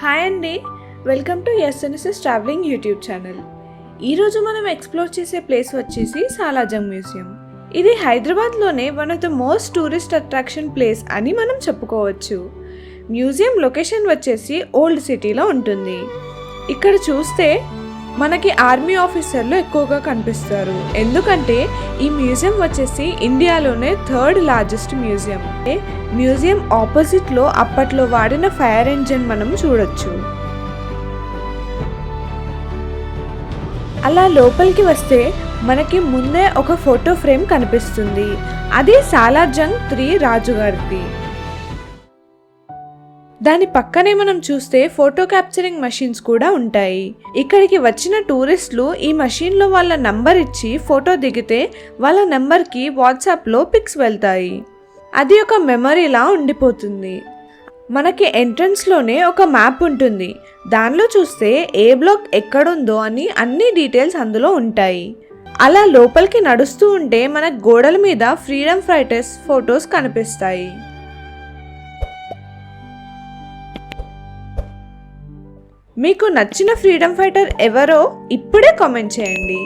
Hi అండి, welcome to SNSS travelling YouTube channel. ఈరోజు మనం ఎక్స్ప్లోర్ చేసే ప్లేస్ వచ్చేసి సాలార్జంగ్ మ్యూజియం. ఇది హైదరాబాద్లోనే one of the most tourist attraction place అని మనం చెప్పుకోవచ్చు. మ్యూజియం లొకేషన్ వచ్చేసి ఓల్డ్ సిటీలో ఉంటుంది. ఇక్కడ చూస్తే మనకి ఆర్మీ ఆఫీసర్లు ఎక్కువగా కనిపిస్తారు, ఎందుకంటే ఈ మ్యూజియం వచ్చేసి ఇండియాలోనే 3rd లార్జెస్ట్ మ్యూజియం. మ్యూజియం ఆపోజిట్లో అప్పట్లో వాడిన ఫైర్ ఇంజిన్ మనం చూడొచ్చు. అలా లోపలికి వస్తే మనకి ముందే ఒక ఫోటో ఫ్రేమ్ కనిపిస్తుంది. అది సాలార్జంగ్ 3 రాజుగారిది. దాని పక్కనే మనం చూస్తే ఫోటో క్యాప్చరింగ్ మషిన్స్ కూడా ఉంటాయి. ఇక్కడికి వచ్చిన టూరిస్టులు ఈ మషిన్లో వాళ్ళ నంబర్ ఇచ్చి ఫోటో దిగితే వాళ్ళ నెంబర్కి వాట్సాప్లో పిక్స్ వెళ్తాయి. అది ఒక మెమరీలా ఉండిపోతుంది. మనకి ఎంట్రన్స్లోనే ఒక మ్యాప్ ఉంటుంది. దానిలో చూస్తే ఏ బ్లాక్ ఎక్కడుందో అని అన్ని డీటెయిల్స్ అందులో ఉంటాయి. అలా లోపలికి నడుస్తూ ఉంటే మనకు గోడల మీద ఫ్రీడమ్ ఫైటర్స్ ఫొటోస్ కనిపిస్తాయి. మీకు నచ్చిన ఫ్రీడమ్ ఫైటర్ ఎవరో ఇప్పుడే కామెంట్ చేయండి.